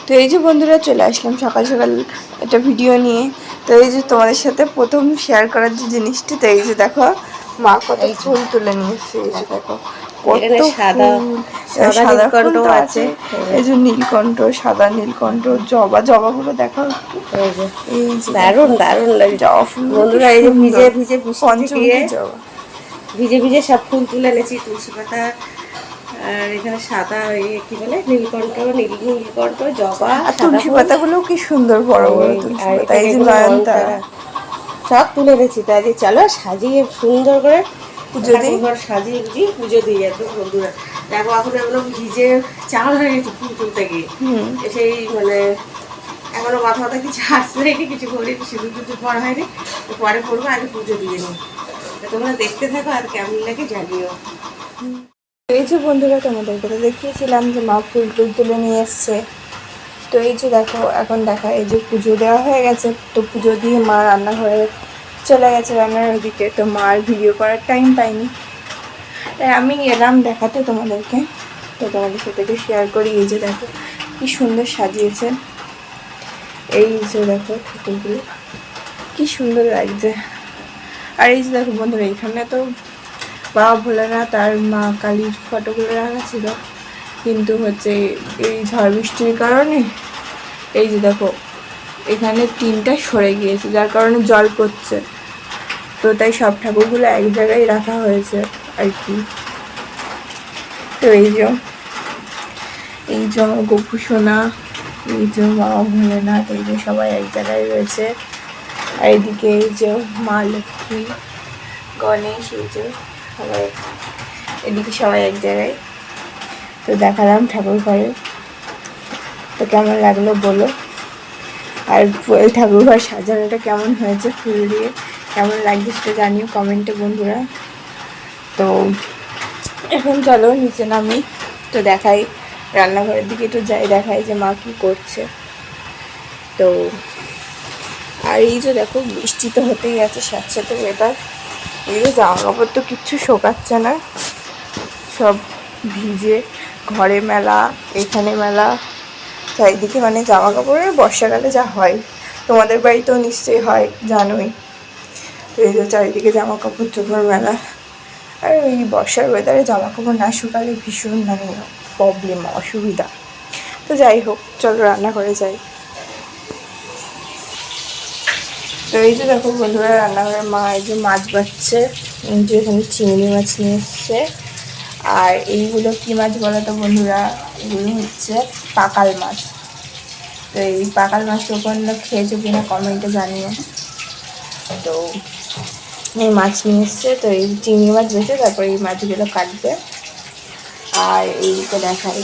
তো এই যে বন্ধুরা চলে আসলাম সকাল সকাল একটা ভিডিও নিয়ে। তো এই যে তোমাদের সাথে প্রথম শেয়ার করার যে জিনিসটি, তো এই যে দেখো মা কত ফুল তুলে নিয়ে এসছে। এই যে দেখো কত সাদা সাদা ফুল তো আছে, আছে, এই যে নীলকণ্ঠ, সাদা নীলকণ্ঠ, জবা, জবাগুলো দেখো একটু। এই যে দারুণ দারুণ লাগে জবা ফুল বন্ধুরা। এই যে ভিজে ভিজে বৃষ্টিতে গিয়ে পঞ্চমুখী জবা, ভিজে ভিজে সব ফুল তুলে এনেছি। তুলসী পাতা, আর এখানে সাদা কি বলে নীলকণ্ঠ, নীলকণ্ঠ, জবা, আর সাদা তুলসী ফুল, পাতাগুলো কি সুন্দর বড় বড় তুলসী আর পাতা। এখানে এই যে এগুলো নয়নতারা, সব তুলে এনেছি। তাই যে চলো সাজিয়ে সুন্দর করে পুজো দিই। ঘর সাজিয়ে গুজিয়ে পুজো দিয়ে যেত বন্ধুরা। দেখো এখন এগুলো ভিজে চাল হয়ে গেছে ফুল তুলতে গিয়ে। সেই মানে এখনো মাথা মাথা কিছু আসলে কিছু করি, সিঁদুর টুদুর পড়া হয়নি, তো পরে পড়বো, আগে পুজো দিয়ে নিই। তোমরা দেখতে থাকো আর কেমন লাগে জানিও। এই যে বন্ধুরা তোমাদেরকে তো দেখিয়েছিলাম যে মা ফুল টুল তুলে নিয়ে এসছে। তো এই যে দেখো এখন দেখা, এই যে পুজো দেওয়া হয়ে গেছে, তো পুজো দিয়ে মা রান্নাঘরে চলে গেছে রান্নার ওদিকে। তো মা আর ভিডিও করার টাইম পাইনি, তাই আমি এলাম দেখাতে তোমাদেরকে। তো তোমাদের সাথে একটু শেয়ার করি। এই যে দেখো কি সুন্দর সাজিয়েছে, এই যে দেখো ঠাকুরগুলো কি সুন্দর লাগছে। আর এই যে দেখো বন্ধুরা এখানে তো বাবা ভোলানাথ আর মা কালীর ফটোগুলো রাখা ছিল, কিন্তু হচ্ছে এই ঝড় বৃষ্টির কারণে এই যে দেখো এখানে তিনটা সরে গিয়েছে, যার কারণে জল পড়ছে। তো তাই সব ঠাকুরগুলো এক জায়গায় রাখা হয়েছে আর কি। তো এই যে আমার গপু সোনা, এই যে বাবা ভোলেনাথ, এই যে সবাই এক জায়গায় রয়েছে। আর এইদিকে এই যে মা লক্ষ্মী, গণেশ, এই যে সবাই, এদিকে সবাই এক জায়গায়। তো দেখালাম ঠাকুর ঘরে, তো কেমন লাগলো বলো। আর এই ঠাকুর ঘর সাজানোটা কেমন হয়েছে ফুল দিয়ে, কেমন লাগছে সেটা জানিও কমেন্টে বন্ধুরা। তো এখন চলো নিচে নামি, তো দেখাই রান্নাঘরের দিকে একটু যাই, দেখাই যে মা কী করছে। তো আর এই যে দেখো বৃষ্টি তো হতেই আছে, স্যাঁতস্যাঁতে ওয়েদার। এই যে জামা কাপড় তো কিচ্ছু শোকাচ্ছে না, সব ভিজে, ঘরে মেলা, এখানে মেলা, চারিদিকে মানে জামা কাপড়ের বর্ষাকালে যা হয়, তোমাদের বাড়িতেও নিশ্চয়ই হয়, জানোই। তো এই যে চারিদিকে জামা কাপড় চোপড় মেলা। আর ওই বর্ষার ওয়েদারে জামা কাপড় না শুকালে ভীষণ মানে প্রবলেম, অসুবিধা। তো যাই হোক চলো রান্নাঘরে যাই। তো এই যে দেখো বন্ধুরা রান্নাঘরে মা এই যে মাছ বাচ্ছে, এই যে এখানে চিংড়ি মাছ নিয়ে এসছে। আর এইগুলো কী মাছ বলো তো বন্ধুরা, এগুলো হচ্ছে পাকাল মাছ। তো এই পাকাল মাছ তোমরা খেয়েছো কিনা কমেন্টে জানিও। তো এই মাছ নিয়ে এসছে, তো এই চিংড়ি মাছ বেছে তারপরে এই মাছগুলো কাটবে। আর এইটা দেখাই,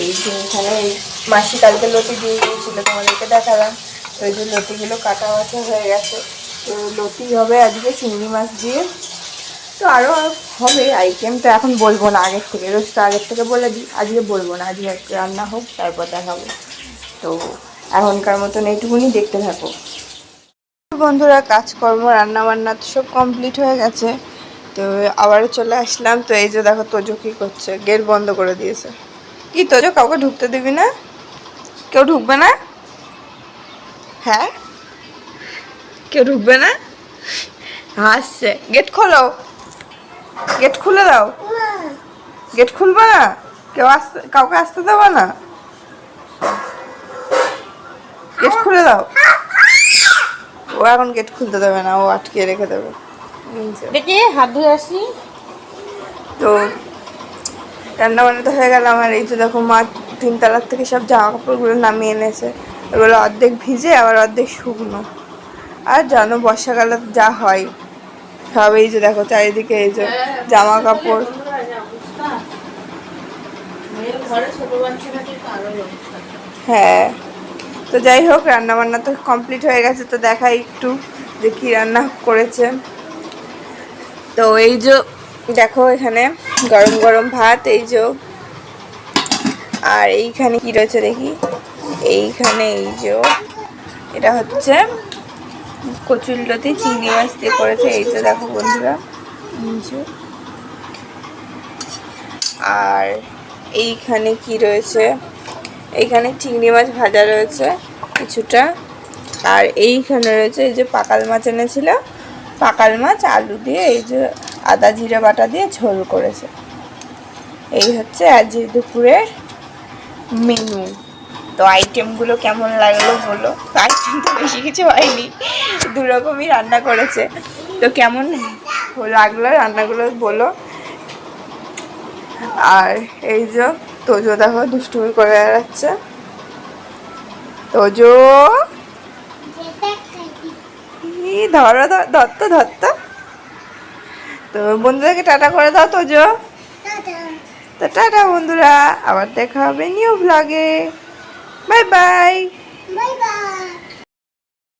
এই যে এখানে এই মাসি কালকে লতি দিয়ে দিয়েছিলো, তোমাদেরকে দেখালাম। তো এই যে লতিগুলো কাটা বাছা হয়ে গেছে, তো লতি হবে আজকে চিংড়ি মাছ দিয়ে। তো আরও হবে আইটেম, তো এখন বলবো না আগের থেকে, রোজ তো আগের থেকে বলে দিই, আজকে বলবো না, আজকে রান্না হোক তারপর দেখাবো। তো এখনকার মতন এইটুকুনি দেখতে থাকো বন্ধুরা। কাজকর্ম রান্না বান্না তো সব কমপ্লিট হয়ে গেছে, তো আবারও চলে আসলাম। তো এই যে দেখো তোজো কী করছে, গেট বন্ধ করে দিয়েছে। কি তোজো, কাউকে ঢুকতে দিবি না? কেউ ঢুকবে না? হ্যাঁ কেউ ঢুকবে না? হাসছে। গেট খোলো, গেট খুলে দাও। গেট খুলবে না? কেউ আসতে, কাউকে আসতে দেবে না? গেট খুলে দাও। ও এখন গেট খুলতে দেবে না, ও আটকে রেখে দেবে। দেখি হাত ধুয়ে আসি। তো রান্না বান্না তো হয়ে গেল আমার। এই যে দেখো মা তিনতলার থেকে সব জামা কাপড়গুলো নামিয়ে এনেছে, এগুলো অর্ধেক ভিজে আবার অর্ধেক শুকনো। আর জানো বর্ষাকালে যা হয় সব, এই যে দেখো চারিদিকে এই যে জামা কাপড়। হ্যাঁ, তো যাই হোক রান্না বান্না তো কমপ্লিট হয়ে গেছে, তো দেখাই একটু যে কী রান্না করেছে। তো এই যে দেখো এখানে গরম গরম ভাত, এই যে। আর এইখানে কি রয়েছে দেখি, এইখানে এই যে এটা হচ্ছে কচুরলতি চিংড়ি মাছ দিয়ে করেছে, এই যে দেখো বন্ধুরা। আর এইখানে কি রয়েছে, এইখানে চিংড়ি মাছ ভাজা রয়েছে কিছুটা, আর এইখানে রয়েছে এই যে পাকাল মাছ এনেছিল, পাকাল মাছ আলু দিয়ে এই যে আদা জিরে বাটা দিয়ে ঝোল করেছে। এই হচ্ছে আজ দুপুরের মেনু। তো আইটেমগুলো কেমন লাগলো বলো। আইটেম তো বেশি কিছু হয়নি, দু রকমই রান্না করেছে। তো কেমন লাগলো রান্নাগুলো বলো। আর এই যে তোজো দেখো দুষ্টুমি করে বেড়াচ্ছে। তোজো ধরো ধরতো ধরতো। তো বন্ধুদেরকে টাটা করে দাও তোজো। তো টাটা বন্ধুরা, আবার দেখা হবে নিউ ব্লগে। Bye bye.